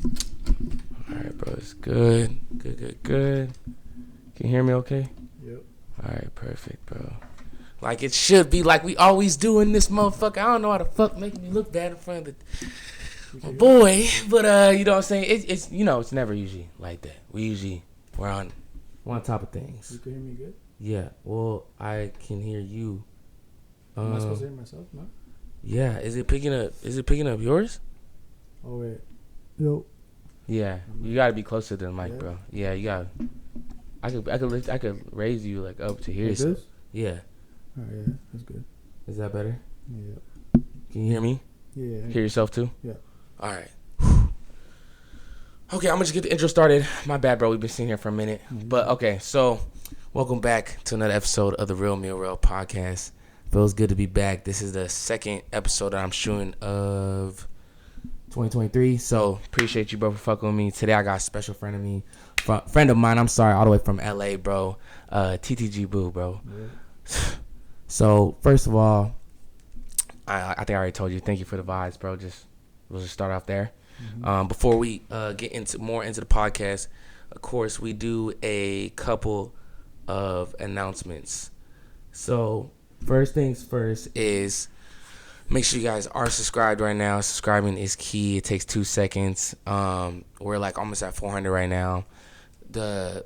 All right, bro. It's good. Good. Can you hear me okay? Yep. All right, perfect, bro. Like it should be, like we always do in this motherfucker. I don't know how the fuck making me look bad in front of my boy, but you know what I'm saying? It's it's never usually like that. We're on top of things. You can hear me good? Yeah. Well, I can hear you. Am I supposed to hear myself? No. Yeah. Is it picking up yours? Oh wait. Yo. Yeah. You gotta be closer to the mic, Yeah. bro. Yeah. You gotta. I could raise you like up to here. Like this? Yeah. Alright, yeah, that's good. Is that better? Yeah. Can you hear me? Yeah. Hear yourself too? Yeah. All right. Okay, I'm gonna just get the intro started. My bad, bro. We've been sitting here for a minute, but okay. So, welcome back to another episode of the Real Meal Real podcast. Feels good to be back. This is the second episode that I'm shooting of 2023. So appreciate you, bro, for fucking with me today. I got a special friend of mine. I'm sorry, all the way from LA, bro. TTG Boo, bro. Yeah. So first of all, I think I already told you. Thank you for the vibes, bro. We'll just start off there. Mm-hmm. Before we get into the podcast, of course, we do a couple of announcements. So first things first is make sure you guys are subscribed right now. Subscribing is key. It takes 2 seconds. We're like almost at 400 right now. The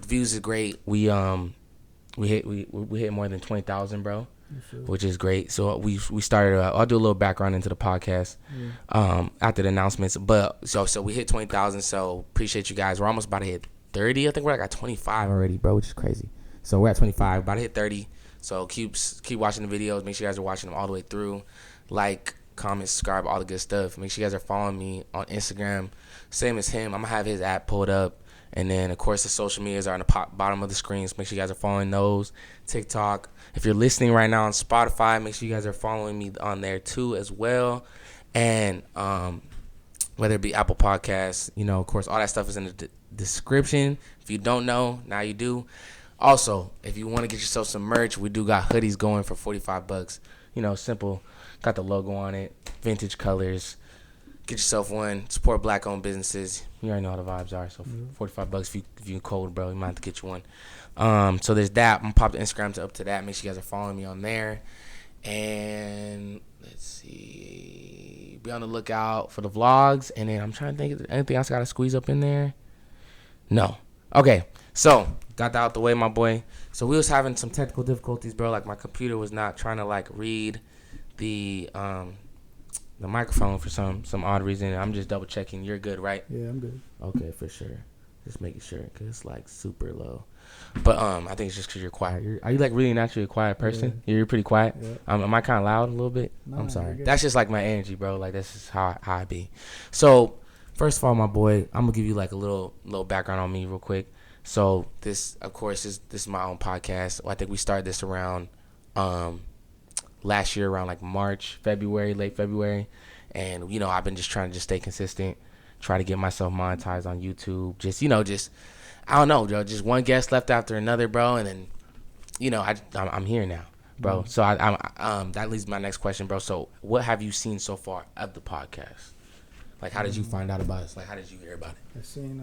views is great. We hit more than 20,000, bro. Sure. Which is great. So we started. I'll do a little background into the podcast after the announcements. But so we hit 20,000. So appreciate you guys. We're almost about to hit 30. I think we're like at 25 already, bro, which is crazy. So we're at 25, about to hit 30. So keep watching the videos. Make sure you guys are watching them all the way through. Like, comment, subscribe, all the good stuff. Make sure you guys are following me on Instagram. Same as him. I'm gonna have his app pulled up. And then, of course, the social medias are on the bottom of the screens. Make sure you guys are following those. TikTok. If you're listening right now on Spotify, make sure you guys are following me on there too as well. And whether it be Apple Podcasts, of course, all that stuff is in the description. If you don't know, now you do. Also, if you want to get yourself some merch, we do got hoodies going for $45. Simple. Got the logo on it. Vintage colors. Get yourself one. Support black-owned businesses. You already know how the vibes are. So $45 if you code, bro, you might have to get you one. So there's that. I'm gonna pop the Instagram up to that. Make sure you guys are following me on there. And let's see. Be on the lookout for the vlogs. And then I'm trying to think of anything else I gotta squeeze up in there. No. Okay. So got that out the way, my boy. So we was having some technical difficulties, bro. Like my computer was not trying to like read the microphone for some odd reason. I'm just double checking. You're good, right? Yeah, I'm good. Okay, for sure. Just making sure because it's like super low. But I think it's just because you're quiet. Are you like really naturally a quiet person? Yeah. You're pretty quiet. Yeah. Am I kind of loud a little bit? No, I'm sorry. That's just like my energy, bro. Like that's just how I be. So first of all, my boy, I'm gonna give you like a little background on me real quick. So this, of course, this is my own podcast. I think we started this around last year, around like late February. And, I've been just trying to just stay consistent, try to get myself monetized on YouTube. I don't know, Joe, just one guest left after another, bro. And then, I'm here now, bro. Mm-hmm. So that leads to my next question, bro. So what have you seen so far of the podcast? Like, how did you find out about us? Like, how did you hear about it? I seen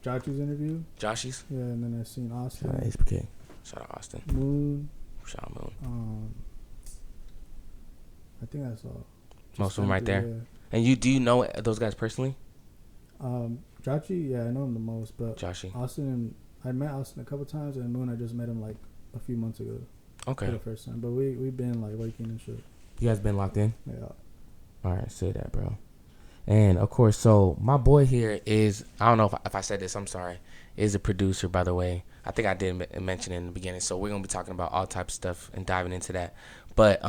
Jachi's interview. Jachi's? Yeah, and then I seen Austin. Shout out HBK. Shout out Austin. Moon. Shout out Moon. I think that's all. Most of them right there. Yeah. And do you know those guys personally? Jachi, yeah, I know him the most, but Jachi. Austin, I met Austin a couple times, and Moon, I just met him like a few months ago. Okay. For the first time, but we've been like working and shit. You guys been locked in? Yeah. All right, say that, bro. And of course, so my boy here is, I don't know if I said this, I'm sorry, is a producer, by the way. I think I did mention it in the beginning. So we're gonna be talking about all types of stuff and diving into that. But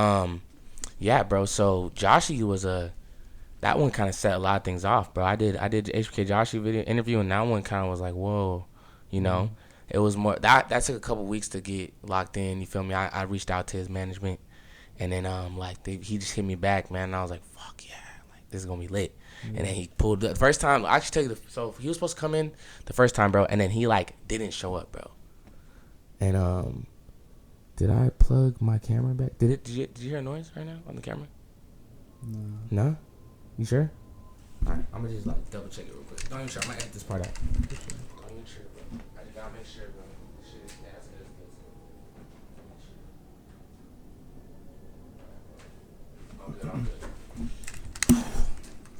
yeah, bro. So Jachi was that one kind of set a lot of things off, bro. I did the HBK Jachi video interview, and that one kind of was like, whoa, It was more that took a couple weeks to get locked in. You feel me? I reached out to his management, and then he just hit me back, man. And I was like, fuck yeah, like this is gonna be lit. Mm-hmm. And then he pulled the first time. I actually tell you, so he was supposed to come in the first time, bro, and then he like didn't show up, bro. And did I plug my camera back? Did you hear a noise right now on the camera? No. No? You sure? Alright, I'm gonna just like double check it real quick. Don't even sure. I'm gonna edit this part out. Don't even sure, bro. I just gotta make sure, bro. Shit is that's good. I'm good. I'm good.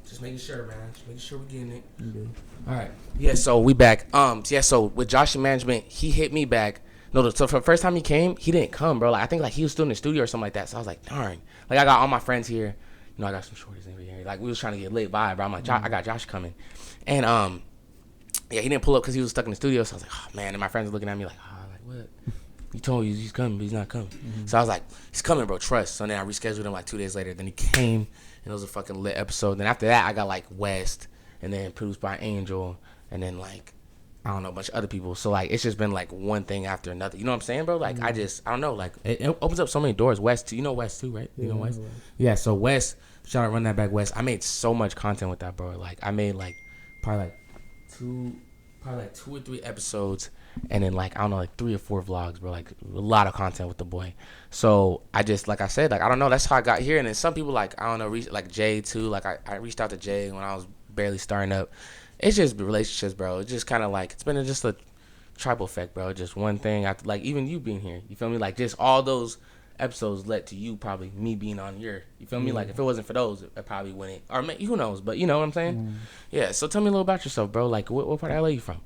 Just making sure, man. Just making sure we're getting it. Okay. All right. Yeah. So we back. Yeah. So with Jachi Management, he hit me back. No. So for the first time he came, he didn't come, bro. Like I think like he was still in the studio or something like that. So I was like, darn. Like I got all my friends here. You know, I got some shorties in here. Like we was trying to get lit by, bro. I'm like, I got Josh coming, and yeah, he didn't pull up because he was stuck in the studio. So I was like, oh man. And my friends were looking at me like, what? You told me he's coming, but he's not coming. Mm-hmm. So I was like, he's coming, bro. Trust. So then I rescheduled him like 2 days later. Then he came, and it was a fucking lit episode. Then after that, I got like West, and then produced by Angel, and then like I don't know, a bunch of other people. So like it's just been like one thing after another. You know what I'm saying, bro? Like I don't know. Like it opens up so many doors. West too. You know West too, right? Yeah, you know West? Yeah. So West, shout out Run That Back West. I made so much content with that, bro. Like I made like probably two or three episodes. And then like I don't know, like 3 or 4 vlogs, bro. Like a lot of content with the boy. So I just like I said, like I don't know. That's how I got here. And then some people like I don't know, like Jay too. Like I reached out to Jay when I was barely starting up. It's just relationships, bro. It's just kind of like it's been just a tribal effect, bro. Just one thing after like even you being here. You feel me? Like just all those episodes led to you probably me being on your. You feel me? Like if it wasn't for those, it probably wouldn't. Or who knows? But you know what I'm saying? Yeah. So tell me a little about yourself, bro. Like what part of LA you from?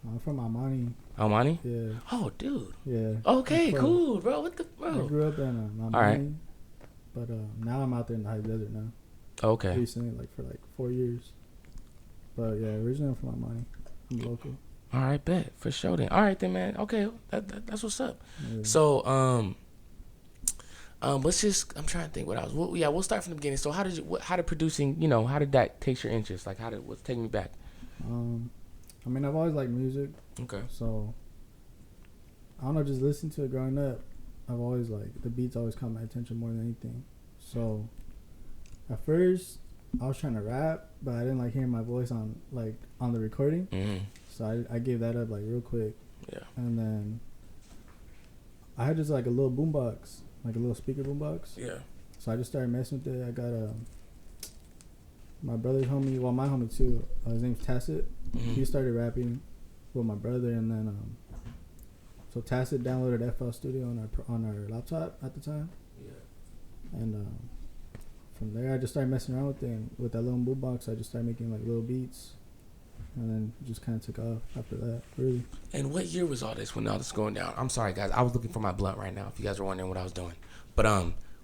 I'm from Almani. Almani? Yeah. Oh, dude. Yeah. Okay, cool, bro. What the, bro? I grew up in Almani. All right. But now I'm out there in the high desert now. Okay. Recently, like for like 4 years. But yeah, originally I'm from Almani. I'm local. All right, bet for sure then. All right then, man. Okay, that's what's up. Yeah. So let's just. I'm trying to think what else. We'll start from the beginning. So how did producing? You know, how did that take your interest? Like what's taking me back? I mean, I've always liked music. Okay. So, I don't know, just listening to it growing up, I've always, like, the beats always caught my attention more than anything. So, at first, I was trying to rap, but I didn't like hearing my voice on the recording. Mm-hmm. So, I gave that up, like, real quick. Yeah. And then, I had just, like, a little boombox, like a little speaker boombox. Yeah. So, I just started messing with it. I got my brother's homie, well, my homie too, his name's Tacit. Mm-hmm. He started rapping with my brother, and then so Tacit downloaded FL Studio on our laptop at the time. Yeah. And from there, I just started messing around with it, and with that little boombox, I just started making like little beats, and then it just kind of took off after that, really. And what year was all this when all this going down? I'm sorry, guys. I was looking for my blunt right now. If you guys were wondering what I was doing, but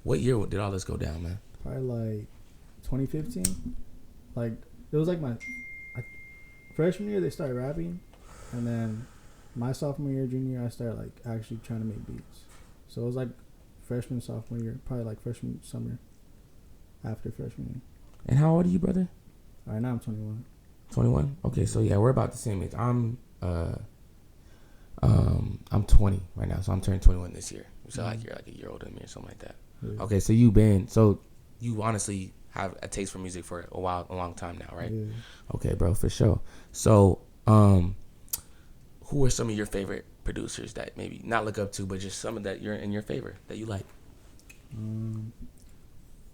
what year did all this go down, man? Probably like 2015. Like it was like my freshman year they started rapping, and then my sophomore year, junior year, I started like actually trying to make beats. So it was like freshman, sophomore year, probably like freshman summer after freshman year. And how old are you, brother? Right now I'm 21. 21? Okay, so yeah, we're about the same age. I'm 20 right now, so I'm turning 21 this year. So like you're like a year older than me or something like that. Yeah. Okay, so you honestly have a taste for music for a long time now, right? Yeah. Okay, bro, for sure. So, who are some of your favorite producers that maybe not look up to, but just some of that you're in your favor that you like?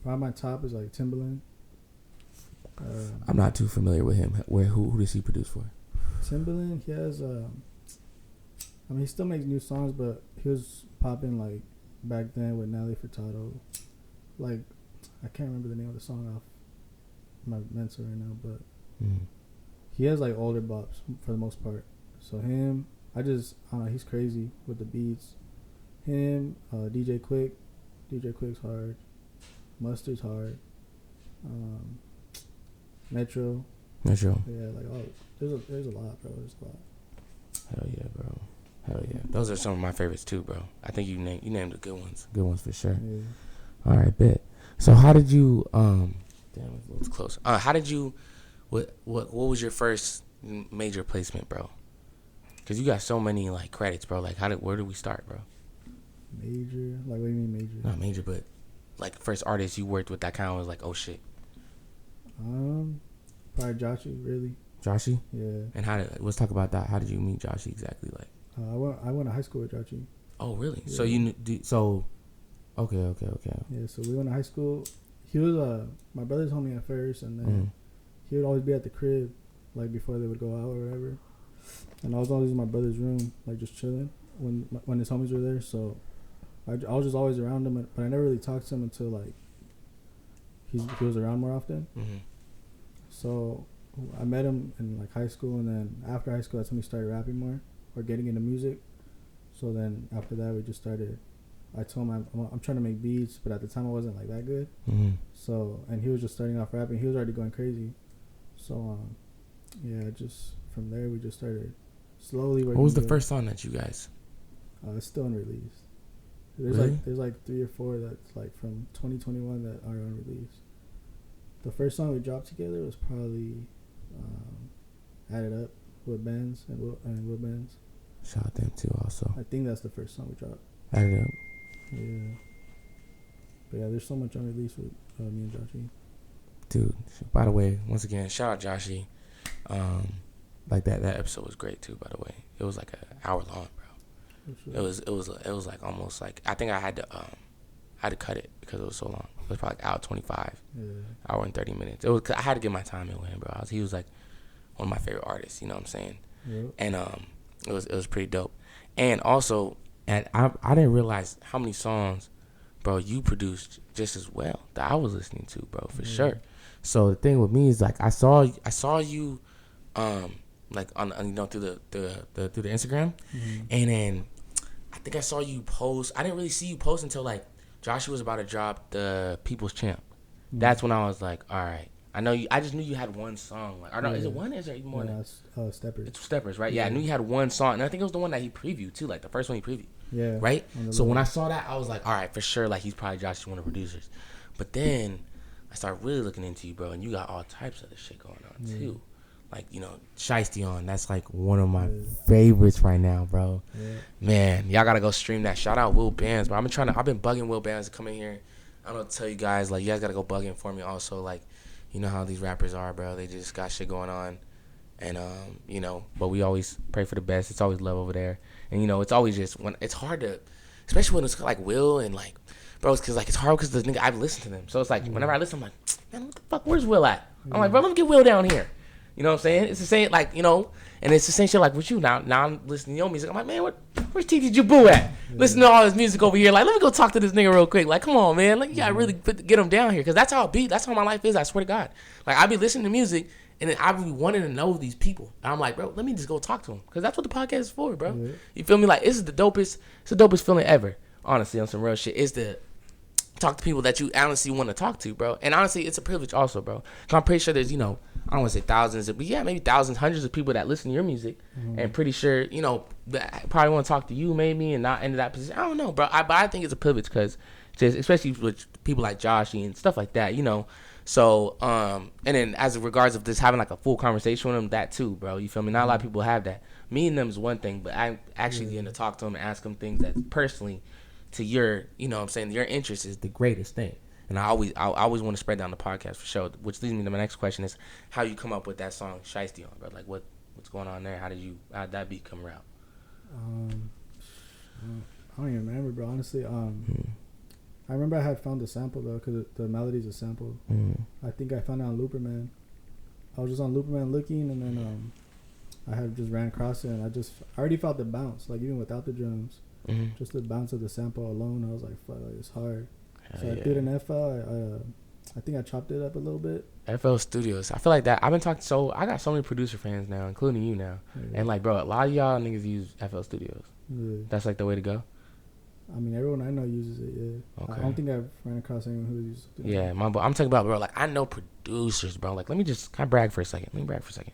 Probably my top is like Timbaland. I'm not too familiar with him. Who does he produce for? Timbaland, he has. I mean, he still makes new songs, but he was popping like back then with Nelly Furtado. Like, I can't remember the name of the song off my mental right now, but he has like older bops for the most part. So him, I don't know, he's crazy with the beats. Him, DJ Quick's hard. Mustard's hard. Metro. Yeah, like there's a lot, bro. There's a lot. Hell yeah, bro. Hell yeah. Those are some of my favorites too, bro. I think you named the good ones. Good ones for sure. Yeah. All right, bet. So how did you damn, it was close. How did you what was your first major placement, bro? Cuz you got so many like credits, bro. Like where did we start, bro? Major? Like what do you mean major? Not major, but like first artist you worked with that kind of was like, "Oh shit." Probably Jachi, really. Jachi? Yeah. And let's talk about that. How did you meet Jachi exactly, like? I went to high school with Jachi. Oh, really? Yeah. So you okay. Yeah, so we went to high school. He was my brother's homie at first, and then he would always be at the crib, like before they would go out or whatever. And I was always in my brother's room, like just chilling when his homies were there. So I was just always around him, but I never really talked to him until like he was around more often. Mm-hmm. So I met him in like high school, and then after high school, that's when he started rapping more or getting into music. So then after that, we just started. I told him I'm trying to make beats, but at the time I wasn't like that good. Mm-hmm. So and he was just starting off rapping. He was already going crazy. So yeah, just from there we just started slowly working. What was the first song that you guys? It's still unreleased. There's like 3 or 4 that's like from 2021 that are unreleased. The first song we dropped together was probably "Add It Up" with Benz and Will Benz. Shout out them too, also. I think that's the first song we dropped. Add It Up. Yeah. But yeah, there's so much unreleased with me and Jachi. Dude, by the way, once again, shout out Jachi. Like that episode was great too. By the way, it was like an hour long, bro. Sure. It was like almost like I think I had to cut it because it was so long. It was probably like hour 25, hour and 30 minutes. It was I had to get my time in with him, bro. He was like one of my favorite artists. You know what I'm saying? Yep. And it was pretty dope. And also, and I didn't realize how many songs, bro, you produced just as well that I was listening to, bro, for sure. So the thing with me is like I saw you, like on through the Instagram, and then I think I saw you post. I didn't really see you post until like Joshua was about to drop the People's Champ. That's when I was like, all right. I know you. I just knew you had one song. Like, I don't know, is it one? Is there even more? No, it's Steppers. It's Steppers, right? Yeah, I knew you had one song, and I think it was the one that he previewed too, like the first one he previewed. Yeah. Right. So when I saw that, I was like, all right, for sure, like he's probably Josh's one of the producers. But then I started really looking into you, bro, and you got all types of this shit going on too. Like, Shiesty on. That's like one of my favorites right now, bro. Yeah. Man, y'all gotta go stream that. Shout out Will Bands, bro. I've been bugging Will Bands to come in here. I don't know what to tell you guys. Like, you guys gotta go bug him for me also. Like, you know how these rappers are, bro. They just got shit going on. And, but we always pray for the best. It's always love over there. And, it's always just, when it's hard to, especially when it's like Will and like, bro, it's because like, it's hard because the nigga, I've listened to them. So it's like, whenever I listen, I'm like, man, what the fuck, where's Will at? I'm like, bro, let me get Will down here. You know what I'm saying? It's the same, like, and it's the same shit like with you now. Now I'm listening to your music. I'm like, man, where's TT Jabu at? Listen to all this music over here. Like, let me go talk to this nigga real quick. Like, come on, man. Like, you gotta really get him down here. Because that's how it be. That's how my life is. I swear to God. Like, I be listening to music, and then I be wanting to know these people. And I'm like, bro, let me just go talk to them. Because that's what the podcast is for, bro. Yeah. You feel me? Like, this is the dopest feeling ever. Honestly, on some real shit. It's the talk to people that you honestly want to talk to, bro. And honestly, it's a privilege also, bro. I'm pretty sure there's, I don't want to say thousands, but yeah, maybe thousands, hundreds of people that listen to your music, and pretty sure, that probably want to talk to you maybe and not into that position. I don't know, bro. But I think it's a privilege because, especially with people like Joshy and stuff like that, So, and then as regards of just having like a full conversation with them, that too, bro. You feel me? Not a lot of people have that. Me and them is one thing, but I actually getting to talk to them and ask them things that personally to your, what I'm saying, your interest is the greatest thing. And I always want to spread down the podcast for sure, which leads me to my next question is how you come up with that song Shiesty on, bro. Like what's going on there? How did that beat come around? I don't even remember, bro. Honestly, I remember I had found the sample though, because the melody's a sample. I think I found it on Looperman. I was just on Looperman looking, and then I had just ran across it, and I already felt the bounce, like even without the drums, just the bounce of the sample alone. I was like, fuck, like, it's hard. So I threw it in FL. I think I chopped it up a little bit. FL Studios. I feel like that. I've been talking. So I got so many producer fans now, including you now. Yeah. And like, bro, a lot of y'all niggas use FL Studios. Yeah. That's like the way to go. I mean, everyone I know uses it. Yeah. Okay. I don't think I've ran across anyone who uses it. Yeah, I'm talking about, bro. Like, I know producers, bro. Like, can I brag for a second?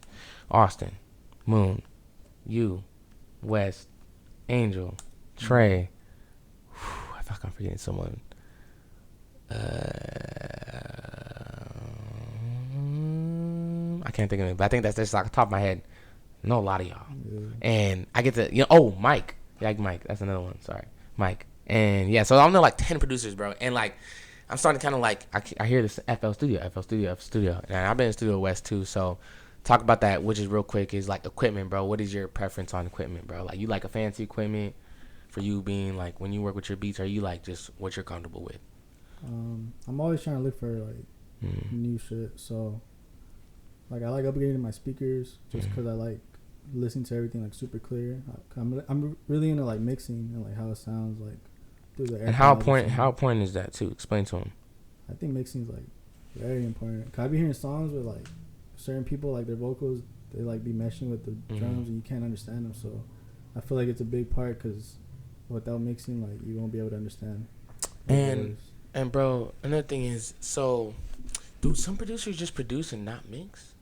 Austin, Moon, you, West, Angel, Trey. I thought I'm forgetting someone. I can't think of it, but I think that's just like the top of my head. I know a lot of y'all, and I get to Mike. Yeah, Mike. That's another one. Sorry, Mike. And yeah, so I'm know like 10 producers, bro. And like, I'm starting to kind of like I hear this FL Studio, and I've been in Studio West too. So talk about that, which is real quick. Is like equipment, bro. What is your preference on equipment, bro? Like, you like a fancy equipment for you being like when you work with your beats? Are you like just what you're comfortable with? I'm always trying to look for like new shit. So Like I like upgrading my speakers just because I like listening to everything like super clear. I'm really into like mixing and like how it sounds like through the air. And how important is that too? Explain to him. I think mixing is like very important. Cause I be hearing songs with like certain people like their vocals, they like be meshing with the drums and you can't understand them. So I feel like it's a big part because without mixing, like you won't be able to understand. And bro, another thing is, so do some producers just produce and not mix?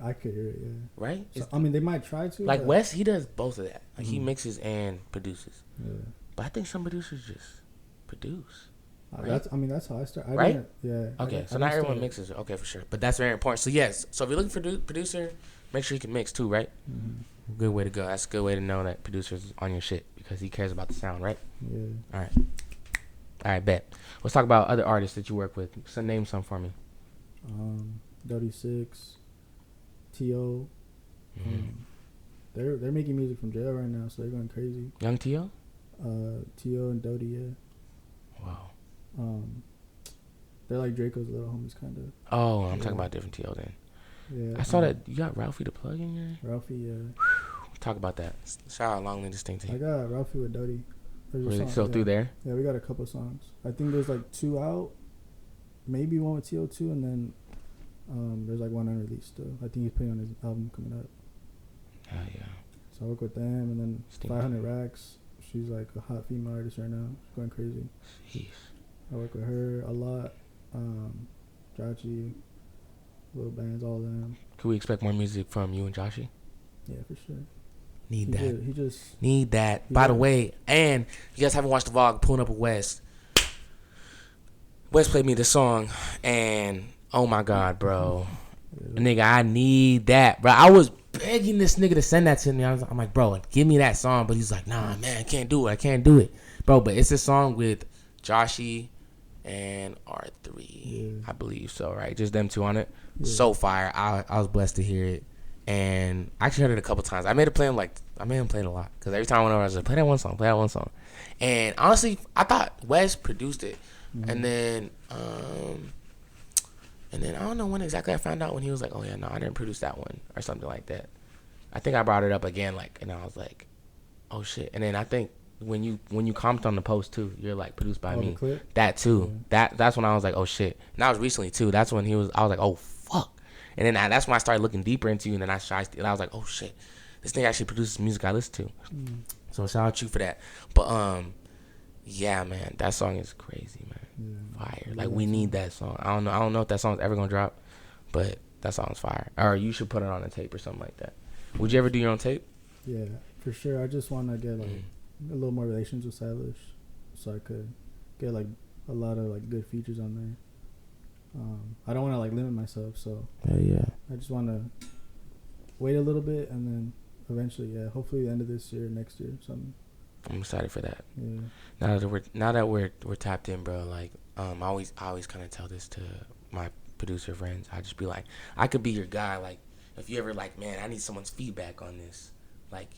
I could hear it, yeah. Right? So, I mean, they might try to. Like Wes, he does both of that. Like he Mhm. mixes and produces. Yeah. But I think some producers just produce. Right? That's how I started. Right? Yeah. Okay, so not everyone mixes. Okay, for sure. But that's very important. So yes, so if you're looking for producer, make sure you can mix too, right? Mm-hmm. Good way to go. That's a good way to know that producer's on your shit because he cares about the sound, right? Yeah. All right, bet. Let's talk about other artists that you work with. So name some for me. Dodie Six, T.O. Mm-hmm. They're making music from jail right now, so they're going crazy. Young T.O.? T.O. and Dodie, yeah. Wow. They're like Draco's little homies, kind of. Oh, I'm talking about different T.O. then. Yeah. I saw that you got Ralphie the plug in here. Ralphie, yeah. Talk about that. Shout out Long Live Distinct. I got Ralphie with Dodie. Really? Still through there? Yeah, we got a couple songs. I think there's like 2 out, maybe one with TO2, and then there's like one unreleased still. I think he's putting on his album coming up. Oh yeah. So I work with them, and then Stinky. 500 Racks. She's like a hot female artist right now. She's going crazy. Jeez. I work with her a lot. Jachi, little bands, all of them. Could we expect more music from you and Jachi? Yeah, for sure. Need that. He just need that. By the way, and you guys haven't watched the vlog, pulling up with Wes. Wes played me the song, and oh my god, bro, nigga, I need that, bro. I was begging this nigga to send that to me. I'm like, bro, give me that song, but he's like, nah, man, I can't do it, bro. But it's a song with Jachi and R3, I believe so, right? Just them two on it. So fire. I was blessed to hear it. And I actually heard it a couple times. I made him play it a lot. Because every time I went over, I was like, play that one song. And honestly, I thought Wes produced it. Mm-hmm. And then I don't know when exactly I found out when he was like, oh yeah, no, I didn't produce that one. Or something like that. I think I brought it up again, like, and I was like, oh shit. And then I think when you comment on the post too, you're like, produced by me. That too. Yeah. That's when I was like, oh shit. And that was recently too. That's when I was like, oh fuck. And then that's when I started looking deeper into you, and then I was like, oh shit, this thing actually produces music I listen to. So shout out you for that. But yeah, man, that song is crazy, man. Fire. Like we need that song. I don't know if that song's ever gonna drop, but that song's fire. Or you should put it on a tape or something like that. Would you ever do your own tape? Yeah, for sure. I just want to get like a little more relations with Salish, so I could get like a lot of like good features on there. I don't want to like limit myself, so yeah. I just want to wait a little bit and then eventually, hopefully the end of this year, next year, something. I'm excited for that. Yeah. Now that we're tapped in, bro. Like, I always kind of tell this to my producer friends. I just be like, I could be your guy. Like, if you ever like, man, I need someone's feedback on this. Like,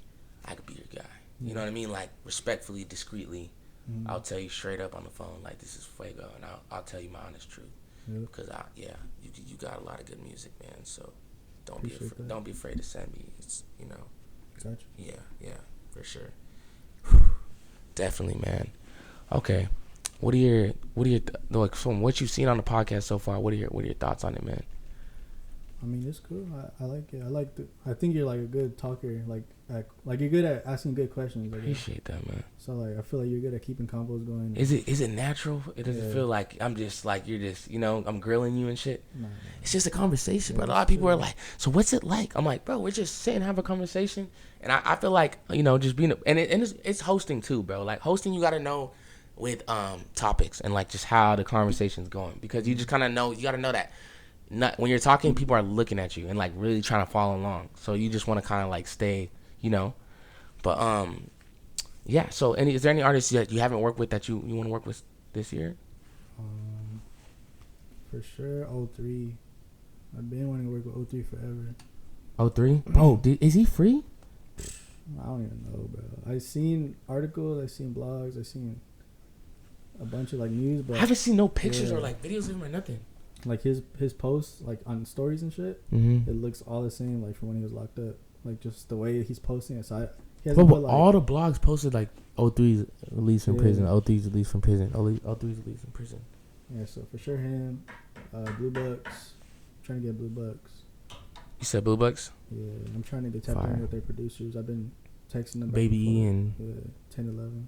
I could be your guy. You know what I mean? Like, respectfully, discreetly, I'll tell you straight up on the phone, like, this is Fuego, and I'll tell you my honest truth. Because you got a lot of good music, man. So don't be afraid to send me. It's Gotcha. Yeah, for sure. Definitely, man. Okay, what are your like from what you've seen on the podcast so far? What are your thoughts on it, man? I mean, it's cool. I like it. I think you're like a good talker. Like you're good at asking good questions. Appreciate that, man. So like I feel like you're good at keeping combos going. Is it natural? It doesn't feel like I'm just like you're just I'm grilling you and shit. No. It's just a conversation, but a lot of people are like, so what's it like? I'm like, bro, we're just sitting have a conversation, and I feel like just being it's hosting too, bro. Like hosting, you got to know with topics and like just how the conversation's going, because you just kind of know, you got to know that. When you're talking, people are looking at you and like really trying to follow along. So you just want to kind of like stay, But yeah. So is there any artists that you haven't worked with that you want to work with this year? For sure, O3. I've been wanting to work with O3 forever. O3? Bro, is he free? I don't even know, bro. I've seen articles, I've seen blogs, I've seen a bunch of like news, but I haven't seen no pictures or like videos of him or nothing. like his posts like on stories and shit. Mm-hmm. It looks all the same like from when he was locked up. Like just the way he's posting it. So he But hasn't put, like, all the blogs posted like O3's released from Yeah. prison, O3's released from prison, O3's released from prison. Yeah, so for sure him, Blue Bucks, trying to get Blue Bucks. You said Blue Bucks? Yeah, I'm trying to get tapped Fire. in with their producers. I've been texting them. Baby E and 10, 11.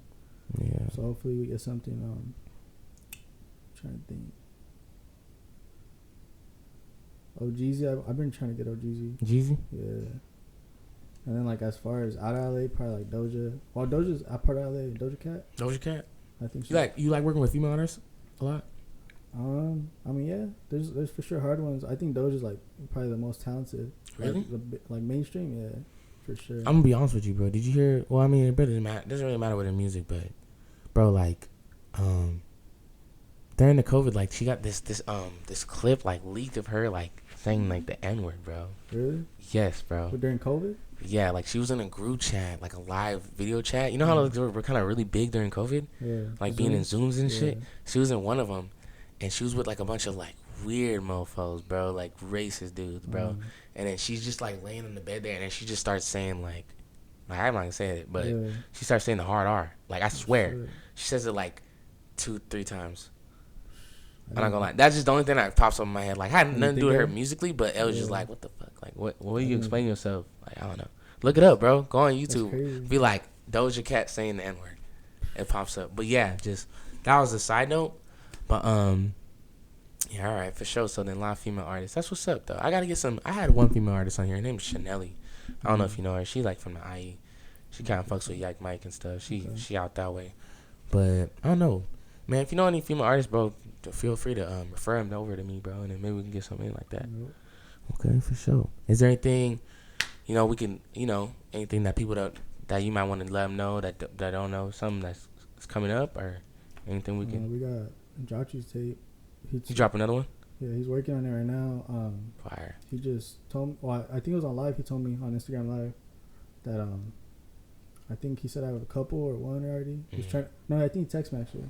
yeah. So hopefully we get something. Trying to think. OGZ, I've been trying to get OGZ. Jeezy? Yeah. And then like as far as out of LA, probably like Doja. Well, Doja's out part of LA. Doja Cat. Doja Cat? I think so. You like working with female artists a lot? I mean, yeah. There's for sure hard ones. I think Doja's like probably the most talented. Really? Like mainstream, yeah, for sure. I'm gonna be honest with you, bro. Did you hear? Well, I mean, it doesn't really matter with her music, but bro, like, during the COVID, like, she got this clip like leaked of her like saying like the N-word, bro. Really? Yes, bro. But during COVID? Yeah, like she was in a group chat, like a live video chat. You know how those were kind of really big during COVID? Yeah. Like being in Zooms and shit. Yeah. She was in one of them, and she was with like a bunch of like weird mofos, bro, like racist dudes, bro. And then she's just like laying in the bed there, and then she just starts saying like I'm not gonna say it, but she starts saying the hard R. Like I swear, she says it like 2-3 times. I'm not gonna lie. That's just the only thing that pops up in my head. Like, I had nothing to do with her musically, but it was just like, what the fuck? Like, what are you explaining yourself? Like, I don't know. Look it up, bro. Go on YouTube. Be like, Doja Cat saying the N-word. It pops up. But yeah, just, that was a side note. But, yeah, all right, for sure. So then live female artists. That's what's up, though. I gotta get some, I had one female artist on here. Her name is Chanelli. I don't know if you know her. She like from the IE. She kind of fucks with Yak Mike and stuff. She out that way. But, I don't know. Man, if you know any female artists, bro, feel free to refer them over to me, bro, and then maybe we can get something like that. Okay, for sure. Is there anything, we can, anything that people that you might want to let them know that don't know, something that's coming up, or anything we can? We got Jachi's tape. He drop another one? Yeah, he's working on it right now. Fire. He just told me, well, I think it was on live. He told me on Instagram Live that I think he said I have a couple or one already. He's trying. No, I think he texted me actually.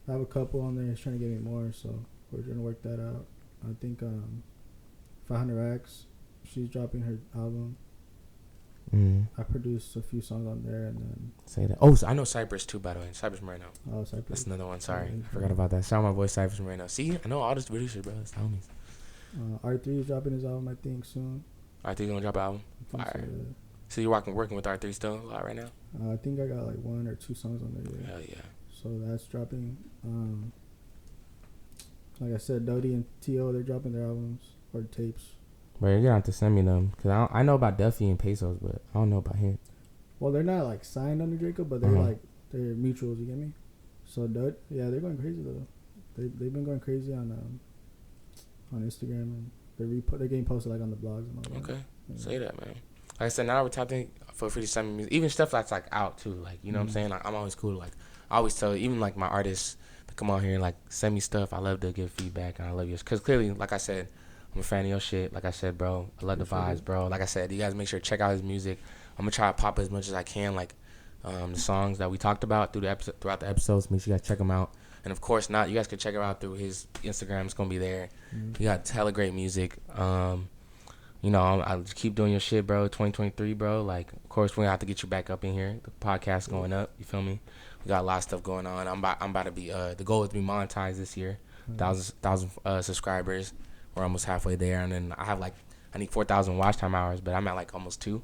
I have a couple on there. He's trying to get me more, so we're gonna work that out. I think 500 Racks, she's dropping her album. I produced a few songs on there, and then say that. Oh, so I know Cypress too, by the way. Cypress Moreno. Oh, Cypress. That's another one. Sorry, I forgot about that. Shout out my boy Cypress Moreno. See, I know all this producers, bro. It's homies. R3 is dropping his album, I think, soon. R3 gonna drop an album. Fire. So you're working with R3 still a lot right now? I think I got like 1 or 2 songs on there. Yeah. Hell yeah. So that's dropping. Like I said, Dodie and T.O., they're dropping their albums or tapes. Bro, you're gonna have to send me them, because I know about Duffy and Pesos, but I don't know about him. Well, they're not like signed under Draco, but they're like, they're mutuals, you get me? So they're going crazy though. They've been going crazy on Instagram, and they're getting posted like on the blogs and all that. Okay, say that, man. Like I said, now we're talking. Feel free to send me music, even stuff that's like out too. Like, you know what I'm saying? Like, I'm always cool. Like, I always tell even like my artists to come on here and like send me stuff. I love to give feedback, and I love yours, because clearly, like I said, I'm a fan of your shit. Like I said, bro, I love the vibes, bro. Like I said, you guys make sure to check out his music. I'm gonna try to pop as much as I can, like the songs that we talked about throughout the episodes. Make sure you guys check them out. And of course, you guys can check him out through his Instagram. It's gonna be there. You got hella great music. I'll just keep doing your shit, bro. 2023, bro. Like, of course, we're gonna have to get you back up in here. The podcast's going up. You feel me? We got a lot of stuff going on. I'm about to be. The goal is to be monetized this year. 1,000 subscribers. We're almost halfway there, and then I need 4,000 watch time hours, but I'm at like almost 2.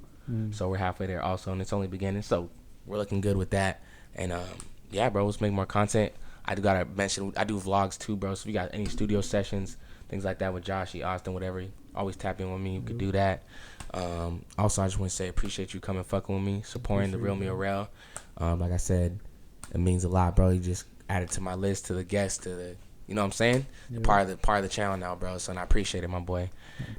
So we're halfway there also, and it's only beginning. So we're looking good with that. And yeah, bro, let's make more content. I gotta mention, I do vlogs too, bro. So if you got any studio sessions, things like that with Joshy, Austin, whatever, always tap in with me. You could do that. Also, I just want to say appreciate you coming fucking with me, supporting the Real Meal Rail. Like I said, it means a lot, bro. You just added to my list, to the guests, to the, you know what I'm saying? Yeah. Part of the channel now, bro. So I appreciate it, my boy.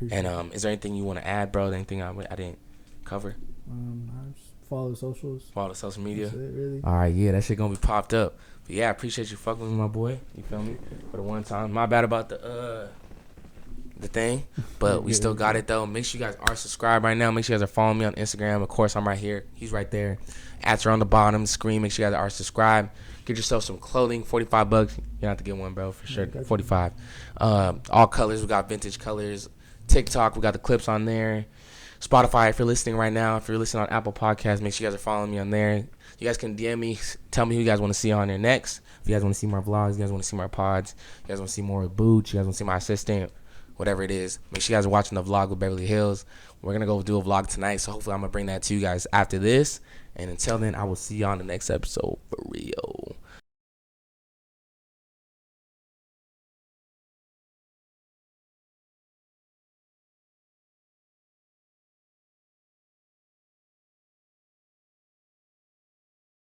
And is there anything you want to add, bro? Anything I didn't cover? I just follow the socials. Follow the social media. That's it, really. All right, yeah, that shit gonna be popped up. But yeah, I appreciate you fucking with my boy. You feel me? For the one time. My bad about the the thing, but we still got it though. Make sure you guys are subscribed right now. Make sure you guys are following me on Instagram. Of course, I'm right here. He's right there. Ads are on the bottom screen. Make sure you guys are subscribed. Get yourself some clothing. $45. You have to get one, bro, for sure. 45. All colors. We got vintage colors. TikTok. We got the clips on there. Spotify. If you're listening right now, if you're listening on Apple Podcasts, make sure you guys are following me on there. You guys can DM me. Tell me who you guys want to see on there next. If you guys want to see more vlogs, you guys want to see more pods, you guys want to see more with Booch, you guys want to see my assistant, whatever it is. Make sure you guys are watching the vlog with Beverly Hills. We're going to go do a vlog tonight, so hopefully I'm going to bring that to you guys after this. And until then, I will see you on the next episode for real.